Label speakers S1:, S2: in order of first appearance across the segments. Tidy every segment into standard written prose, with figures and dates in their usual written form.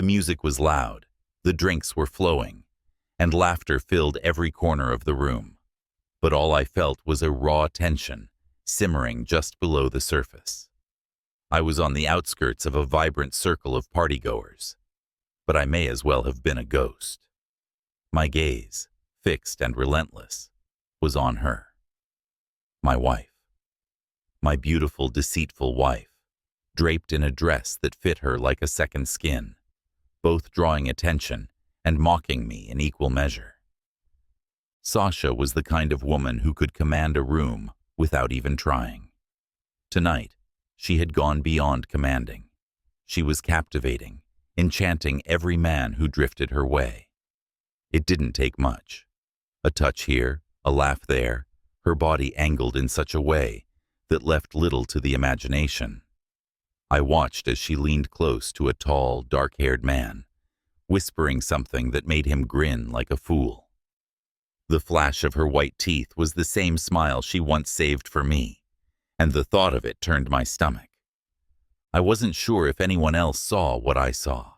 S1: The music was loud, the drinks were flowing, and laughter filled every corner of the room. But all I felt was a raw tension, simmering just below the surface. I was on the outskirts of a vibrant circle of partygoers, but I may as well have been a ghost. My gaze, fixed and relentless, was on her. My wife. My beautiful, deceitful wife, draped in a dress that fit her like a second skin, both drawing attention and mocking me in equal measure. Sasha was the kind of woman who could command a room without even trying. Tonight, she had gone beyond commanding. She was captivating, enchanting every man who drifted her way. It didn't take much. A touch here, a laugh there, her body angled in such a way that left little to the imagination. I watched as she leaned close to a tall, dark-haired man, whispering something that made him grin like a fool. The flash of her white teeth was the same smile she once saved for me, and the thought of it turned my stomach. I wasn't sure if anyone else saw what I saw.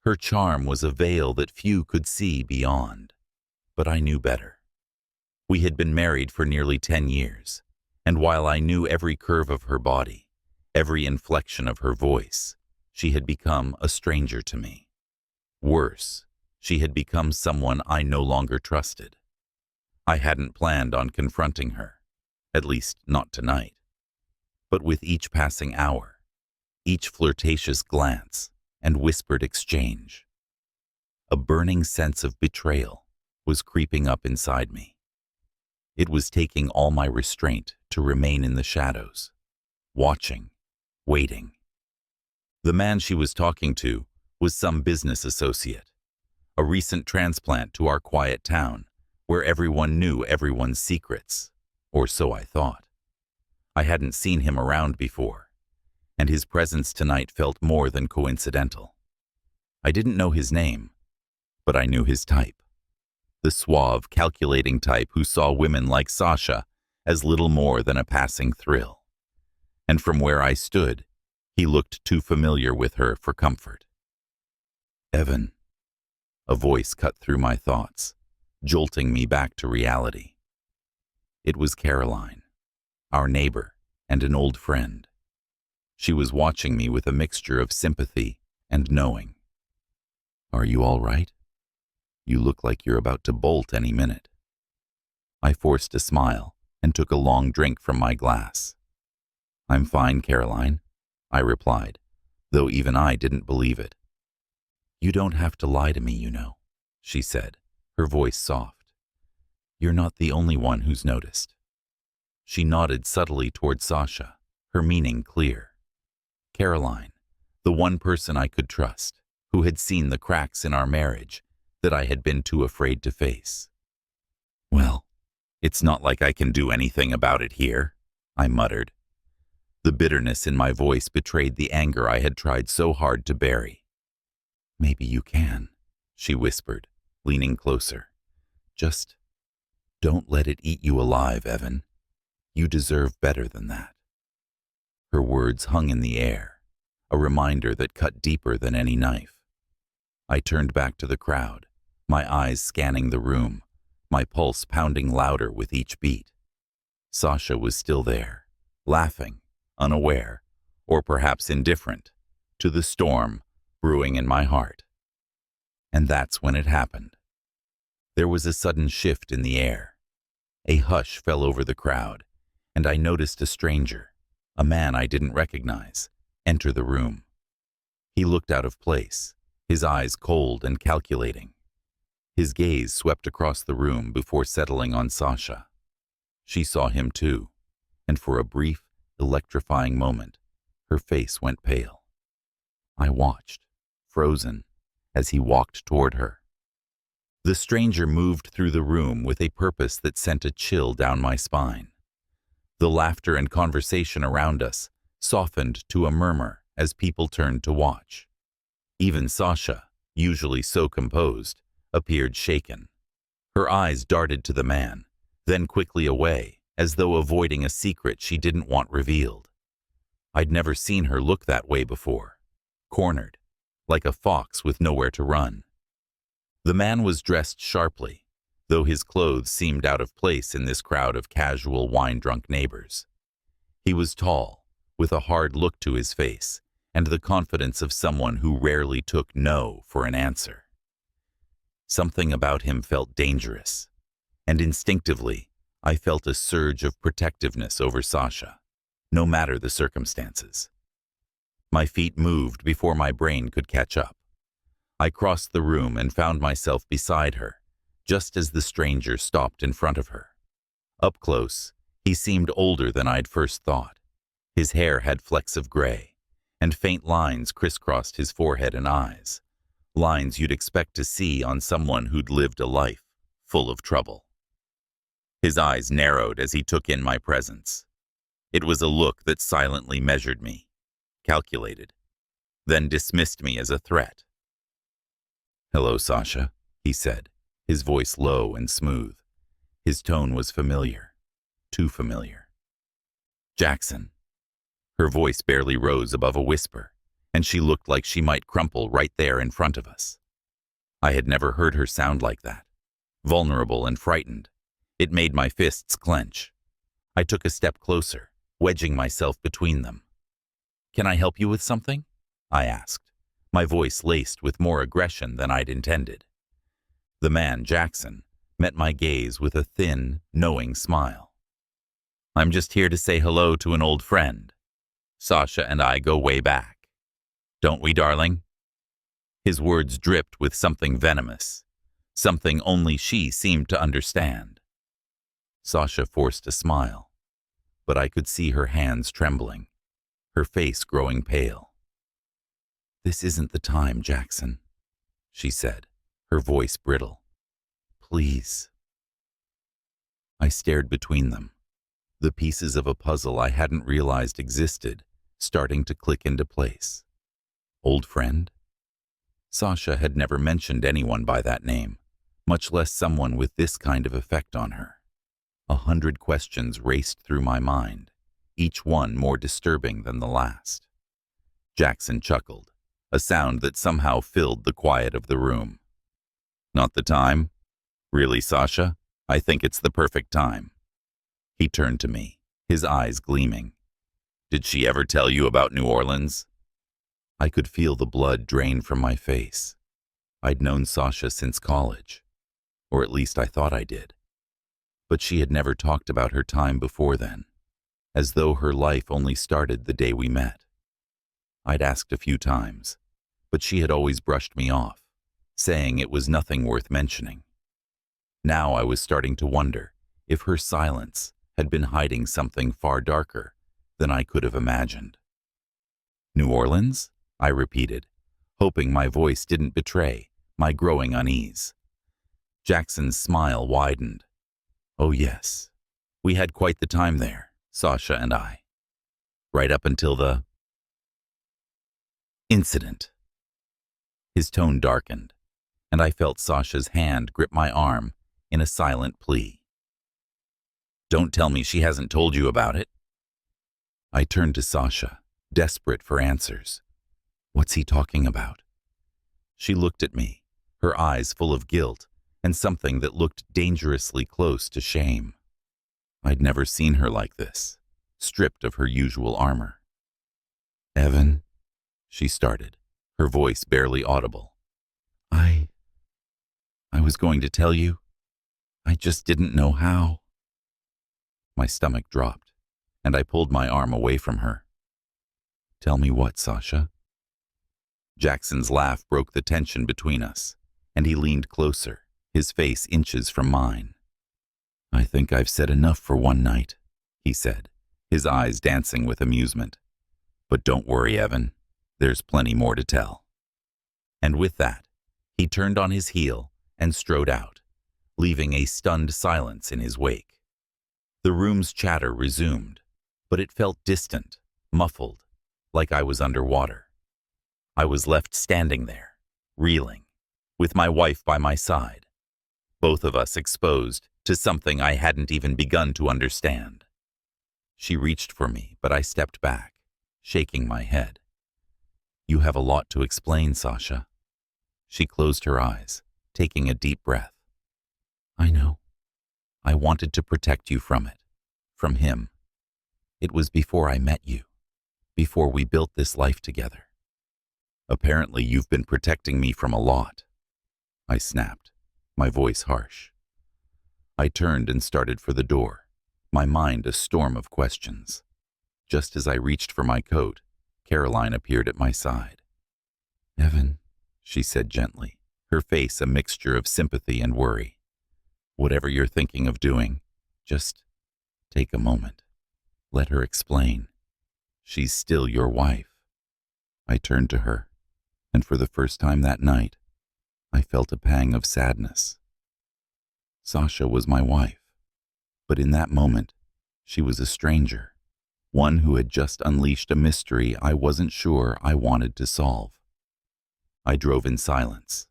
S1: Her charm was a veil that few could see beyond, but I knew better. We had been married for nearly 10 years, and while I knew every curve of her body, every inflection of her voice, she had become a stranger to me. Worse, she had become someone I no longer trusted. I hadn't planned on confronting her, at least not tonight. But with each passing hour, each flirtatious glance and whispered exchange, a burning sense of betrayal was creeping up inside me. It was taking all my restraint to remain in the shadows, watching, waiting. The man she was talking to was some business associate, a recent transplant to our quiet town, where everyone knew everyone's secrets, or so I thought. I hadn't seen him around before, and his presence tonight felt more than coincidental. I didn't know his name, but I knew his type. The suave, calculating type who saw women like Sasha as little more than a passing thrill. And from where I stood, he looked too familiar with her for comfort. Evan. A voice cut through my thoughts, jolting me back to reality. It was Caroline, our neighbor and an old friend. She was watching me with a mixture of sympathy and knowing. Are you all right? You look like you're about to bolt any minute. I forced a smile and took a long drink from my glass. I'm fine, Caroline, I replied, though even I didn't believe it. You don't have to lie to me, you know, she said, her voice soft. You're not the only one who's noticed. She nodded subtly toward Sasha, her meaning clear. Caroline, the one person I could trust, who had seen the cracks in our marriage that I had been too afraid to face. Well, it's not like I can do anything about it here, I muttered. The bitterness in my voice betrayed the anger I had tried so hard to bury. Maybe you can, she whispered, leaning closer. Just don't let it eat you alive, Evan. You deserve better than that. Her words hung in the air, a reminder that cut deeper than any knife. I turned back to the crowd, my eyes scanning the room, my pulse pounding louder with each beat. Sasha was still there, laughing, unaware, or perhaps indifferent, to the storm brewing in my heart. And that's when it happened. There was a sudden shift in the air. A hush fell over the crowd, and I noticed a stranger, a man I didn't recognize, enter the room. He looked out of place, his eyes cold and calculating. His gaze swept across the room before settling on Sasha. She saw him too, and for a brief, electrifying moment, her face went pale. I watched, frozen, as he walked toward her. The stranger moved through the room with a purpose that sent a chill down my spine. The laughter and conversation around us softened to a murmur as people turned to watch. Even Sasha, usually so composed, appeared shaken. Her eyes darted to the man, then quickly away, as though avoiding a secret she didn't want revealed. I'd never seen her look that way before, cornered, like a fox with nowhere to run. The man was dressed sharply, though his clothes seemed out of place in this crowd of casual wine-drunk neighbors. He was tall, with a hard look to his face, and the confidence of someone who rarely took no for an answer. Something about him felt dangerous, and instinctively, I felt a surge of protectiveness over Sasha, no matter the circumstances. My feet moved before my brain could catch up. I crossed the room and found myself beside her, just as the stranger stopped in front of her. Up close, he seemed older than I'd first thought. His hair had flecks of gray, and faint lines crisscrossed his forehead and eyes, lines you'd expect to see on someone who'd lived a life full of trouble. His eyes narrowed as he took in my presence. It was a look that silently measured me, calculated, then dismissed me as a threat. "Hello, Sasha," he said, his voice low and smooth. His tone was familiar, too familiar. "Jackson." Her voice barely rose above a whisper, and she looked like she might crumple right there in front of us. I had never heard her sound like that, vulnerable and frightened. It made my fists clench. I took a step closer, wedging myself between them. "Can I help you with something?" I asked, my voice laced with more aggression than I'd intended. The man, Jackson, met my gaze with a thin, knowing smile. "I'm just here to say hello to an old friend. Sasha and I go way back. Don't we, darling?" His words dripped with something venomous, something only she seemed to understand. Sasha forced a smile, but I could see her hands trembling, her face growing pale. "This isn't the time, Jackson," she said, her voice brittle. "Please." I stared between them, the pieces of a puzzle I hadn't realized existed starting to click into place. Old friend? Sasha had never mentioned anyone by that name, much less someone with this kind of effect on her. 100 questions raced through my mind, each one more disturbing than the last. Jackson chuckled, a sound that somehow filled the quiet of the room. "Not the time? Really, Sasha? I think it's the perfect time." He turned to me, his eyes gleaming. "Did she ever tell you about New Orleans?" I could feel the blood drain from my face. I'd known Sasha since college, or at least I thought I did. But she had never talked about her time before then, as though her life only started the day we met. I'd asked a few times, but she had always brushed me off, saying it was nothing worth mentioning. Now I was starting to wonder if her silence had been hiding something far darker than I could have imagined. "New Orleans?" I repeated, hoping my voice didn't betray my growing unease. Jackson's smile widened. "Oh yes, we had quite the time there, Sasha and I. Right up until the incident." His tone darkened, and I felt Sasha's hand grip my arm in a silent plea. "Don't tell me she hasn't told you about it." I turned to Sasha, desperate for answers. What's he talking about? She looked at me, her eyes full of guilt and something that looked dangerously close to shame. I'd never seen her like this, stripped of her usual armor. "Evan," she started, her voice barely audible. I was going to tell you. I just didn't know how." My stomach dropped, and I pulled my arm away from her. "Tell me what, Sasha?" Jackson's laugh broke the tension between us, and he leaned closer, his face inches from mine. "I think I've said enough for one night," he said, his eyes dancing with amusement. "But don't worry, Evan. There's plenty more to tell." And with that, he turned on his heel and strode out, leaving a stunned silence in his wake. The room's chatter resumed, but it felt distant, muffled, like I was underwater. I was left standing there, reeling, with my wife by my side, both of us exposed to something I hadn't even begun to understand. She reached for me, but I stepped back, shaking my head. You have a lot to explain, Sasha. She closed her eyes, taking a deep breath. I know. I wanted to protect you from it, from him. It was before I met you, before we built this life together. Apparently, you've been protecting me from a lot. I snapped, my voice harsh. I turned and started for the door, my mind a storm of questions. Just as I reached for my coat, Caroline appeared at my side. Evan, she said gently, her face a mixture of sympathy and worry. Whatever you're thinking of doing, just take a moment. Let her explain. She's still your wife. I turned to her, and for the first time that night, I felt a pang of sadness. Sasha was my wife, but in that moment, she was a stranger, one who had just unleashed a mystery I wasn't sure I wanted to solve. I drove in silence,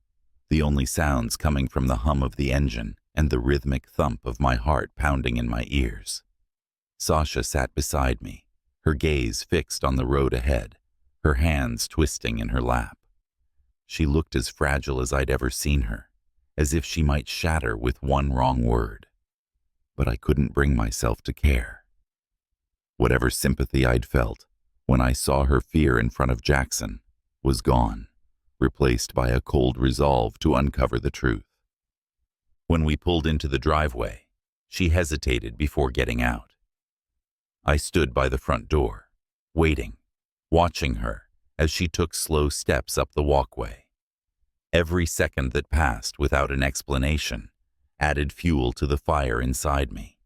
S1: the only sounds coming from the hum of the engine and the rhythmic thump of my heart pounding in my ears. Sasha sat beside me, her gaze fixed on the road ahead, her hands twisting in her lap. She looked as fragile as I'd ever seen her, as if she might shatter with one wrong word. But I couldn't bring myself to care. Whatever sympathy I'd felt when I saw her fear in front of Jackson was gone, replaced by a cold resolve to uncover the truth. When we pulled into the driveway, she hesitated before getting out. I stood by the front door, waiting, watching her as she took slow steps up the walkway. Every second that passed without an explanation added fuel to the fire inside me.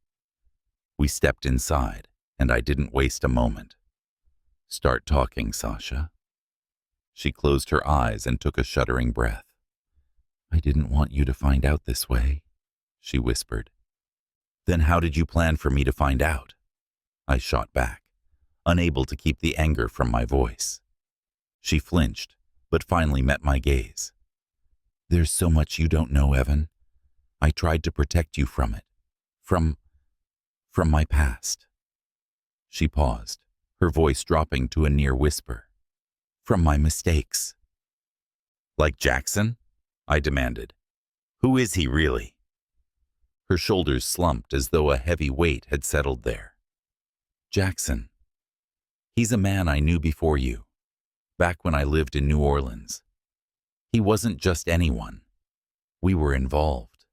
S1: We stepped inside, and I didn't waste a moment. Start talking, Sasha. She closed her eyes and took a shuddering breath. I didn't want you to find out this way, she whispered. Then how did you plan for me to find out? I shot back, unable to keep the anger from my voice. She flinched, but finally met my gaze. There's so much you don't know, Evan. I tried to protect you from it. From my past. She paused, her voice dropping to a near whisper. From my mistakes. Like Jackson? I demanded. Who is he really? Her shoulders slumped as though a heavy weight had settled there. Jackson. He's a man I knew before you, back when I lived in New Orleans. He wasn't just anyone. We were involved.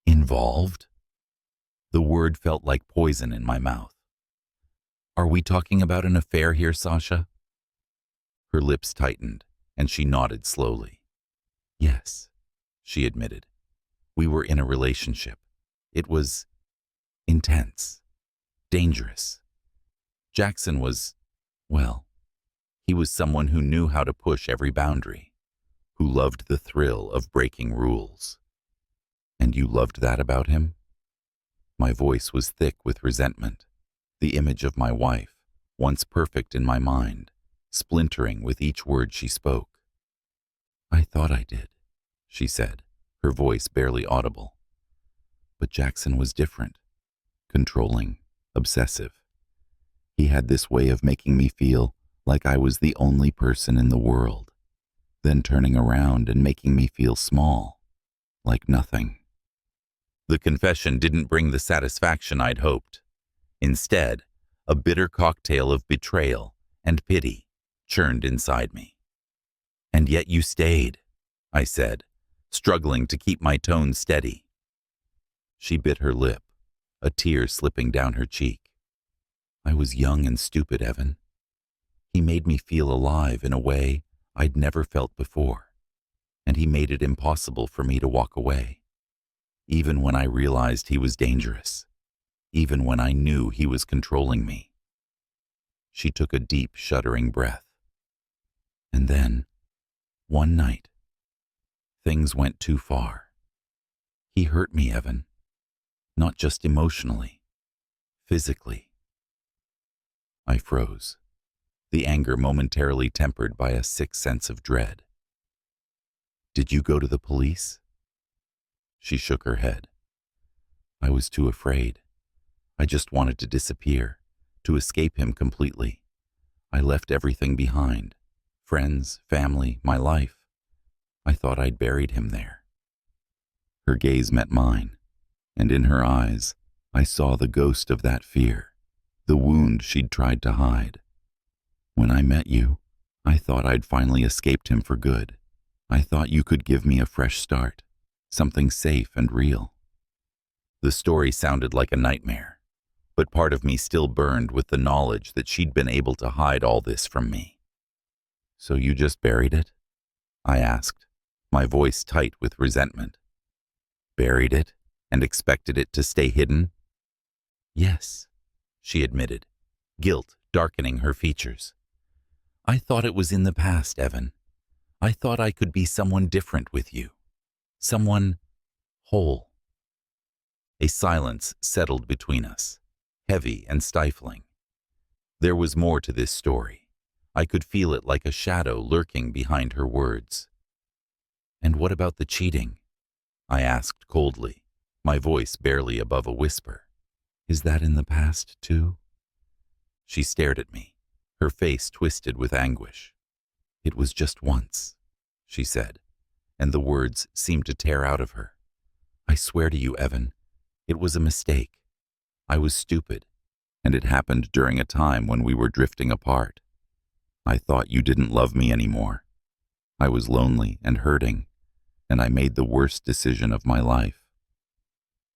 S1: Involved? The word felt like poison in my mouth. Are we talking about an affair here, Sasha? Her lips tightened, and she nodded slowly. Yes, she admitted. We were in a relationship. It was intense, dangerous. Jackson was, well, he was someone who knew how to push every boundary, who loved the thrill of breaking rules. And you loved that about him? My voice was thick with resentment, the image of my wife, once perfect in my mind, splintering with each word she spoke. I thought I did, she said, her voice barely audible. But Jackson was different, controlling, obsessive. He had this way of making me feel like I was the only person in the world, then turning around and making me feel small, like nothing. The confession didn't bring the satisfaction I'd hoped. Instead, a bitter cocktail of betrayal and pity churned inside me. And yet you stayed, I said, struggling to keep my tone steady. She bit her lip, a tear slipping down her cheek. I was young and stupid, Evan. He made me feel alive in a way I'd never felt before, and he made it impossible for me to walk away, even when I realized he was dangerous, even when I knew he was controlling me. She took a deep, shuddering breath. And then, one night, things went too far. He hurt me, Evan, not just emotionally, physically. I froze, the anger momentarily tempered by a sick sense of dread. Did you go to the police? She shook her head. I was too afraid. I just wanted to disappear, to escape him completely. I left everything behind, friends, family, my life. I thought I'd buried him there. Her gaze met mine, and in her eyes, I saw the ghost of that fear, the wound she'd tried to hide. When I met you, I thought I'd finally escaped him for good. I thought you could give me a fresh start, something safe and real. The story sounded like a nightmare, but part of me still burned with the knowledge that she'd been able to hide all this from me. So you just buried it? I asked, my voice tight with resentment. Buried it and expected it to stay hidden? Yes, she admitted, guilt darkening her features. I thought it was in the past, Evan. I thought I could be someone different with you. Someone whole. A silence settled between us, heavy and stifling. There was more to this story. I could feel it like a shadow lurking behind her words. And what about the cheating? I asked coldly, my voice barely above a whisper. Is that in the past, too? She stared at me, her face twisted with anguish. It was just once, she said, and the words seemed to tear out of her. I swear to you, Evan, it was a mistake. I was stupid, and it happened during a time when we were drifting apart. I thought you didn't love me anymore. I was lonely and hurting, and I made the worst decision of my life.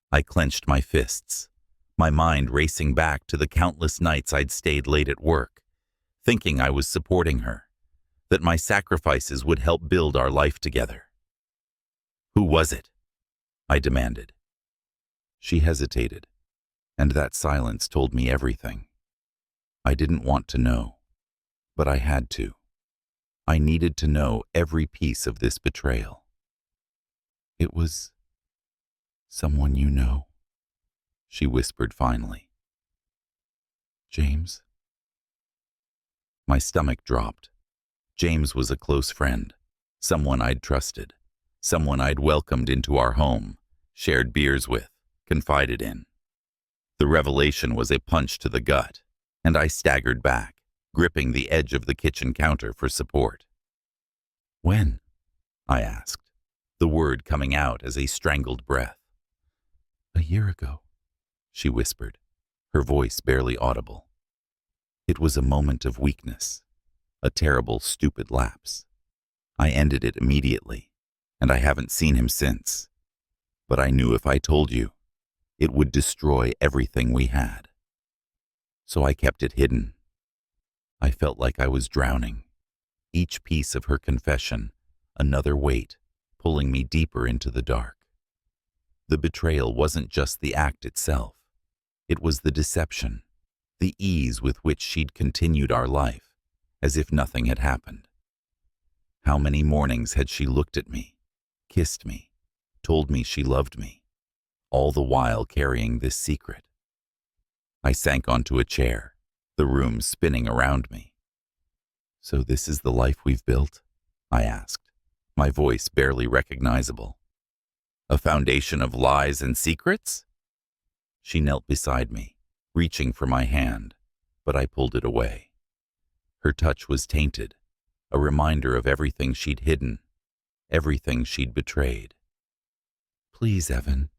S1: I clenched my fists, my mind racing back to the countless nights I'd stayed late at work, thinking I was supporting her, that my sacrifices would help build our life together. Who was it? I demanded. She hesitated, and that silence told me everything. I didn't want to know, but I had to. I needed to know every piece of this betrayal. It was someone you know, she whispered finally. James? My stomach dropped. James was a close friend, someone I'd trusted, someone I'd welcomed into our home, shared beers with, confided in. The revelation was a punch to the gut, and I staggered back, gripping the edge of the kitchen counter for support. When? I asked, the word coming out as a strangled breath. A year ago, she whispered, her voice barely audible. It was a moment of weakness, a terrible, stupid lapse. I ended it immediately, and I haven't seen him since. But I knew if I told you, it would destroy everything we had. So I kept it hidden. I felt like I was drowning. Each piece of her confession, another weight, pulling me deeper into the dark. The betrayal wasn't just the act itself. It was the deception, the ease with which she'd continued our life, as if nothing had happened. How many mornings had she looked at me, kissed me, told me she loved me, all the while carrying this secret? I sank onto a chair, the room spinning around me. So this is the life we've built? I asked, my voice barely recognizable. A foundation of lies and secrets? She knelt beside me, reaching for my hand, but I pulled it away. Her touch was tainted, a reminder of everything she'd hidden, everything she'd betrayed. Please, Evan,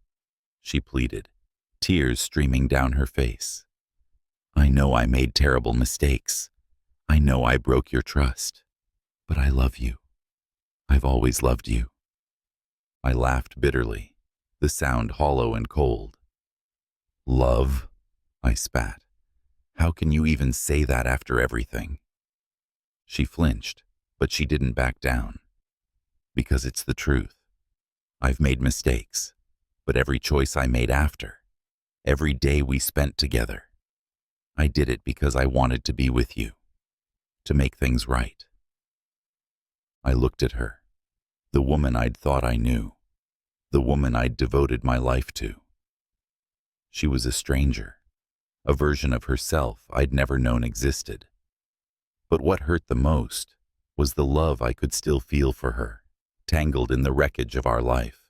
S1: she pleaded, tears streaming down her face. I know I made terrible mistakes. I know I broke your trust, but I love you. I've always loved you. I laughed bitterly, the sound hollow and cold. Love? I spat. How can you even say that after everything? She flinched, but she didn't back down. Because it's the truth. I've made mistakes, but every choice I made after, every day we spent together, I did it because I wanted to be with you, to make things right. I looked at her, the woman I'd thought I knew, the woman I'd devoted my life to. She was a stranger, a version of herself I'd never known existed. But what hurt the most was the love I could still feel for her, tangled in the wreckage of our life.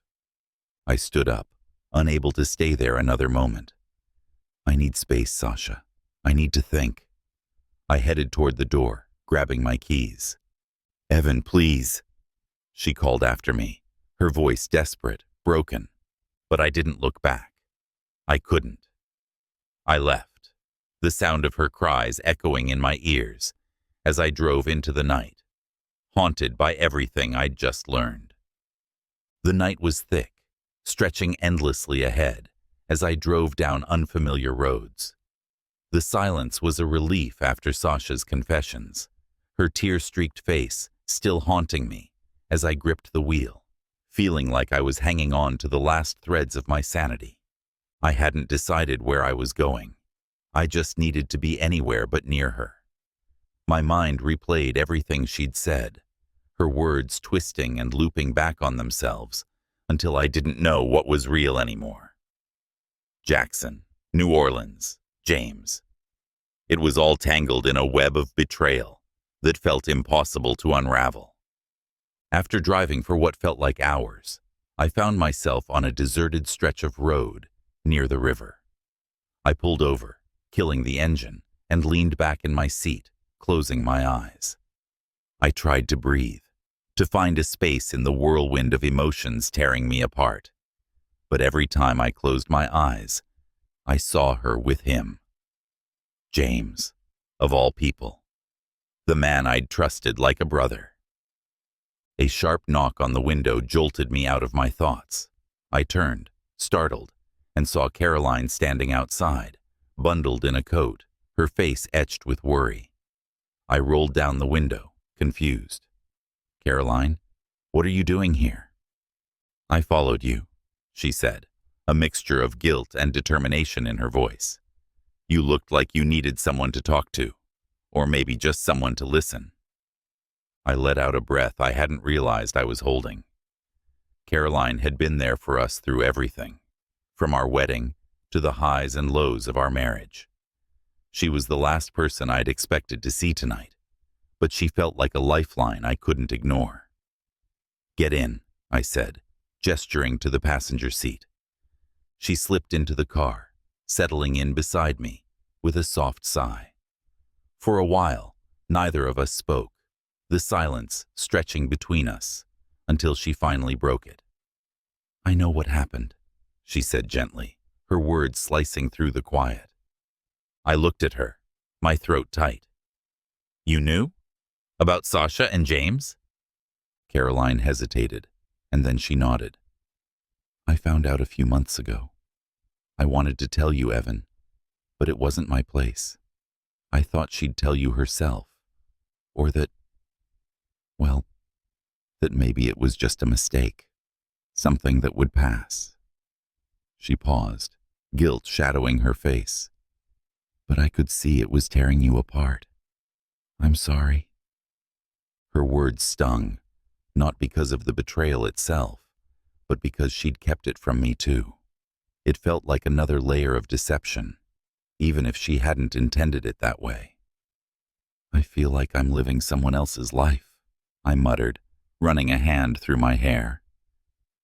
S1: I stood up, unable to stay there another moment. I need space, Sasha. I need to think. I headed toward the door, grabbing my keys. Evan, please, she called after me, her voice desperate, broken. But I didn't look back. I couldn't. I left, the sound of her cries echoing in my ears as I drove into the night, haunted by everything I'd just learned. The night was thick, stretching endlessly ahead as I drove down unfamiliar roads. The silence was a relief after Sasha's confessions, her tear-streaked face still haunting me as I gripped the wheel, feeling like I was hanging on to the last threads of my sanity. I hadn't decided where I was going. I just needed to be anywhere but near her. My mind replayed everything she'd said, her words twisting and looping back on themselves until I didn't know what was real anymore. Jackson, New Orleans, James. It was all tangled in a web of betrayal that felt impossible to unravel. After driving for what felt like hours, I found myself on a deserted stretch of road near the river. I pulled over, killing the engine, and leaned back in my seat, closing my eyes. I tried to breathe, to find a space in the whirlwind of emotions tearing me apart. But every time I closed my eyes, I saw her with him. James, of all people. The man I'd trusted like a brother. A sharp knock on the window jolted me out of my thoughts. I turned, startled, and saw Caroline standing outside, bundled in a coat, her face etched with worry. I rolled down the window, confused. Caroline, what are you doing here? I followed you, she said, a mixture of guilt and determination in her voice. You looked like you needed someone to talk to, or maybe just someone to listen. I let out a breath I hadn't realized I was holding. Caroline had been there for us through everything, from our wedding to the highs and lows of our marriage. She was the last person I'd expected to see tonight, but she felt like a lifeline I couldn't ignore. Get in, I said, gesturing to the passenger seat. She slipped into the car, settling in beside me with a soft sigh. For a while, neither of us spoke, the silence stretching between us, until she finally broke it. I know what happened, she said gently, her words slicing through the quiet. I looked at her, my throat tight. You knew? About Sasha and James? Caroline hesitated, and then she nodded. I found out a few months ago. I wanted to tell you, Evan, but it wasn't my place. I thought she'd tell you herself, or that maybe it was just a mistake, something that would pass. She paused, guilt shadowing her face. But I could see it was tearing you apart. I'm sorry. Her words stung, not because of the betrayal itself, but because she'd kept it from me too. It felt like another layer of deception, even if she hadn't intended it that way. I feel like I'm living someone else's life, I muttered, running a hand through my hair.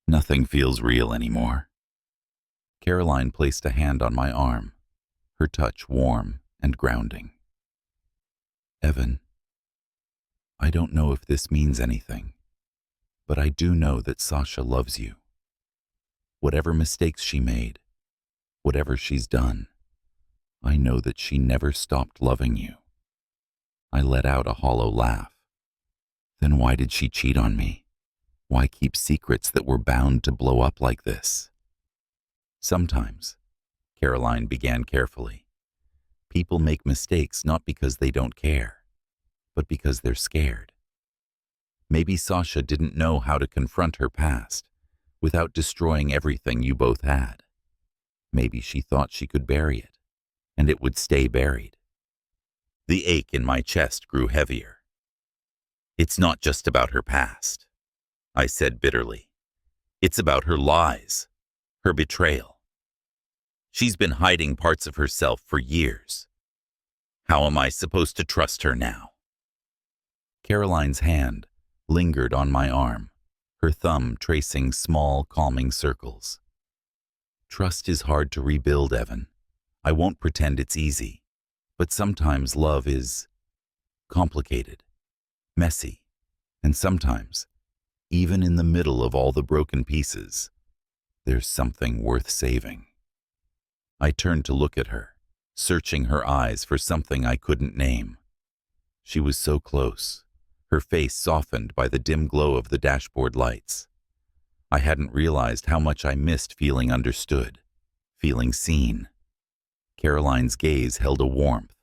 S1: Nothing feels real anymore. Caroline placed a hand on my arm, her touch warm and grounding. Evan, I don't know if this means anything, but I do know that Sasha loves you. Whatever mistakes she made, whatever she's done, I know that she never stopped loving you. I let out a hollow laugh. Then why did she cheat on me? Why keep secrets that were bound to blow up like this? Sometimes, Caroline began carefully, people make mistakes not because they don't care, but because they're scared. Maybe Sasha didn't know how to confront her past without destroying everything you both had. Maybe she thought she could bury it, and it would stay buried. The ache in my chest grew heavier. It's not just about her past, I said bitterly. It's about her lies, her betrayal. She's been hiding parts of herself for years. How am I supposed to trust her now? Caroline's hand lingered on my arm, her thumb tracing small, calming circles. Trust is hard to rebuild, Evan. I won't pretend it's easy, but sometimes love is complicated, messy, And sometimes, even in the middle of all the broken pieces, there's something worth saving. I turned to look at her, searching her eyes for something I couldn't name. She was so close, her face softened by the dim glow of the dashboard lights. I hadn't realized how much I missed feeling understood, feeling seen. Caroline's gaze held a warmth,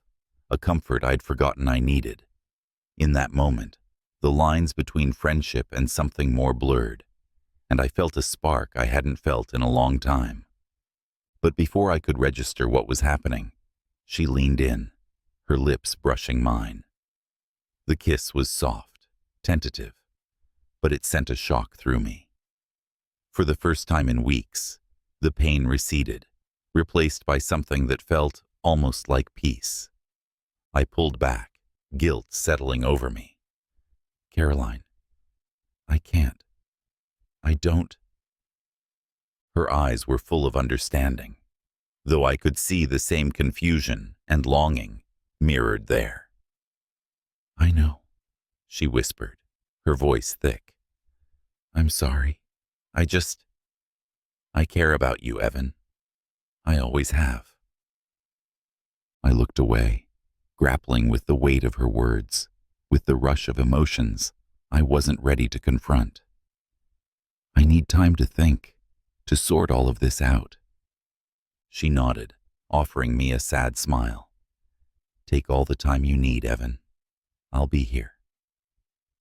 S1: a comfort I'd forgotten I needed. In that moment, the lines between friendship and something more blurred, and I felt a spark I hadn't felt in a long time. But before I could register what was happening, she leaned in, her lips brushing mine. The kiss was soft, tentative, but it sent a shock through me. For the first time in weeks, the pain receded, replaced by something that felt almost like peace. I pulled back, guilt settling over me. Caroline, I can't. I don't. Her eyes were full of understanding, though I could see the same confusion and longing mirrored there. I know, she whispered, her voice thick. I'm sorry. I care about you, Evan. I always have. I looked away, grappling with the weight of her words, with the rush of emotions I wasn't ready to confront. I need time to think, to sort all of this out. She nodded, offering me a sad smile. Take all the time you need, Evan. I'll be here.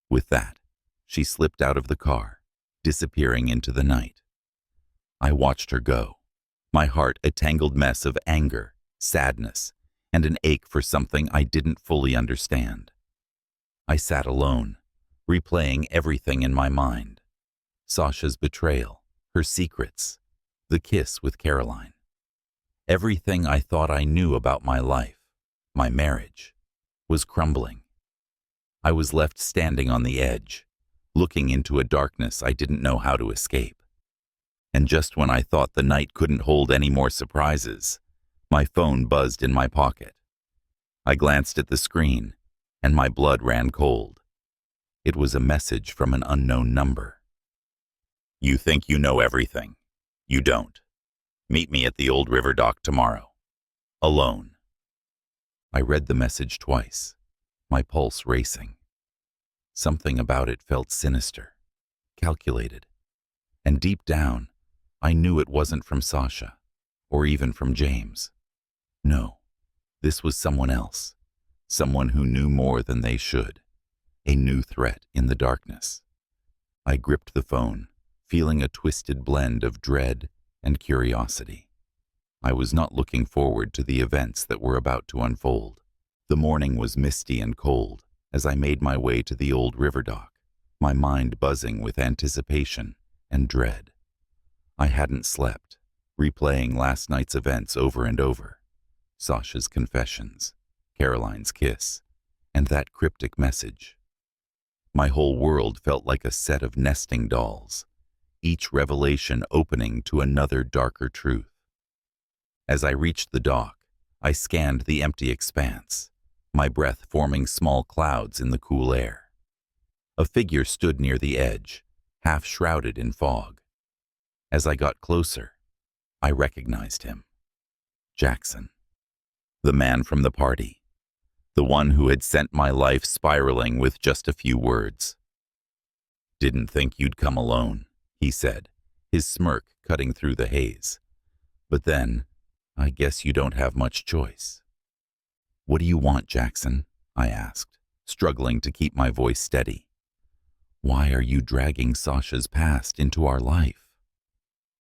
S1: With that, she slipped out of the car, disappearing into the night. I watched her go, my heart a tangled mess of anger, sadness, and an ache for something I didn't fully understand. I sat alone, replaying everything in my mind. Sasha's betrayal, her secrets, the kiss with Caroline. Everything I thought I knew about my life, my marriage, was crumbling. I was left standing on the edge, looking into a darkness I didn't know how to escape. And just when I thought the night couldn't hold any more surprises, my phone buzzed in my pocket. I glanced at the screen, and my blood ran cold. It was a message from an unknown number. You think you know everything. You don't. Meet me at the old river dock tomorrow. Alone. I read the message twice, my pulse racing. Something about it felt sinister, calculated. And deep down, I knew it wasn't from Sasha, or even from James. No, this was someone else, someone who knew more than they should, a new threat in the darkness. I gripped the phone, feeling a twisted blend of dread and curiosity. I was not looking forward to the events that were about to unfold. The morning was misty and cold as I made my way to the old river dock, my mind buzzing with anticipation and dread. I hadn't slept, replaying last night's events over and over. Sasha's confessions, Caroline's kiss, and that cryptic message. My whole world felt like a set of nesting dolls, each revelation opening to another darker truth. As I reached the dock, I scanned the empty expanse, my breath forming small clouds in the cool air. A figure stood near the edge, half shrouded in fog. As I got closer, I recognized him. Jackson. The man from the party. The one who had sent my life spiraling with just a few words. Didn't think you'd come alone, he said, his smirk cutting through the haze. But then, I guess you don't have much choice. What do you want, Jackson? I asked, struggling to keep my voice steady. Why are you dragging Sasha's past into our life?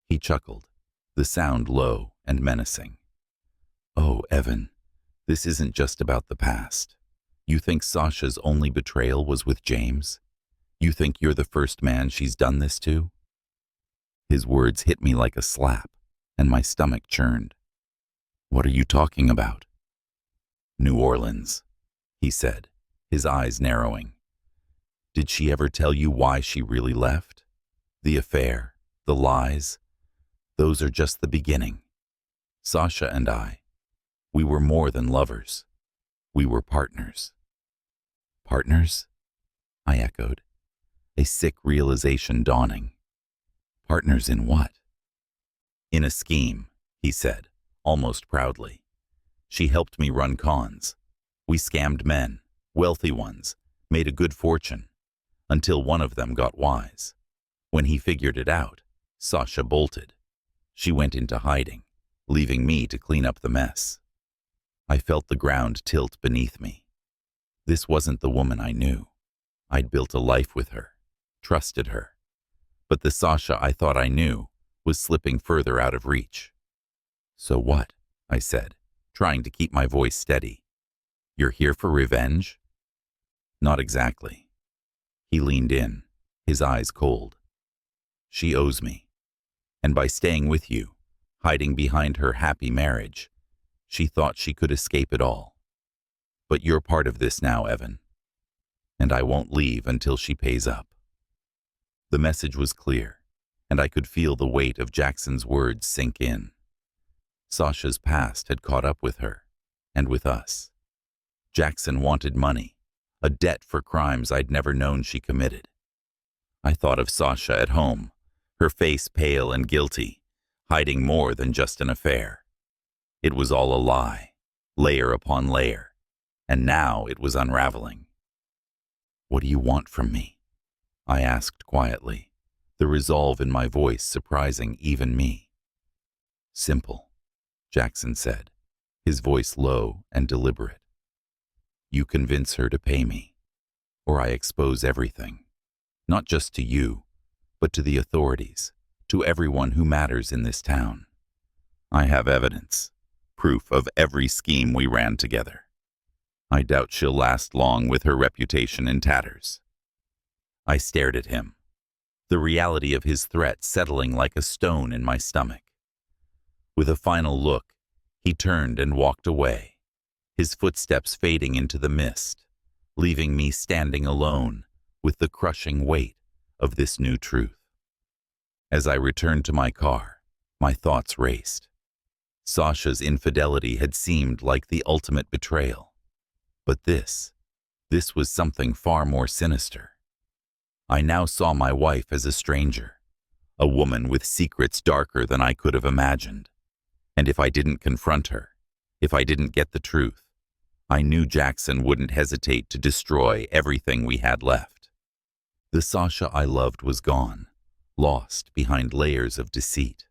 S1: He chuckled, the sound low and menacing. Oh, Evan, this isn't just about the past. You think Sasha's only betrayal was with James? You think you're the first man she's done this to? His words hit me like a slap, and my stomach churned. What are you talking about? New Orleans, he said, his eyes narrowing. Did she ever tell you why she really left? The affair, the lies, those are just the beginning. Sasha and I, we were more than lovers. We were partners. Partners? I echoed, a sick realization dawning. Partners in what? In a scheme, he said, almost proudly. She helped me run cons. We scammed men, wealthy ones, made a good fortune, until one of them got wise. When he figured it out, Sasha bolted. She went into hiding, leaving me to clean up the mess. I felt the ground tilt beneath me. This wasn't the woman I knew. I'd built a life with her, trusted her. But the Sasha I thought I knew was slipping further out of reach. So what? I said, trying to keep my voice steady. You're here for revenge? Not exactly. He leaned in, his eyes cold. She owes me. And by staying with you, hiding behind her happy marriage, she thought she could escape it all. But you're part of this now, Evan. And I won't leave until she pays up. The message was clear, and I could feel the weight of Jackson's words sink in. Sasha's past had caught up with her, and with us. Jackson wanted money, a debt for crimes I'd never known she committed. I thought of Sasha at home, her face pale and guilty, hiding more than just an affair. It was all a lie, layer upon layer, and now it was unraveling. What do you want from me? I asked quietly, the resolve in my voice surprising even me. Simple, Jackson said, his voice low and deliberate. You convince her to pay me, or I expose everything, not just to you, but to the authorities, to everyone who matters in this town. I have evidence, proof of every scheme we ran together. I doubt she'll last long with her reputation in tatters. I stared at him, the reality of his threat settling like a stone in my stomach. With a final look, he turned and walked away, his footsteps fading into the mist, leaving me standing alone with the crushing weight of this new truth. As I returned to my car, my thoughts raced. Sasha's infidelity had seemed like the ultimate betrayal. But this was something far more sinister. I now saw my wife as a stranger, a woman with secrets darker than I could have imagined. And if I didn't confront her, if I didn't get the truth, I knew Jackson wouldn't hesitate to destroy everything we had left. The Sasha I loved was gone, lost behind layers of deceit.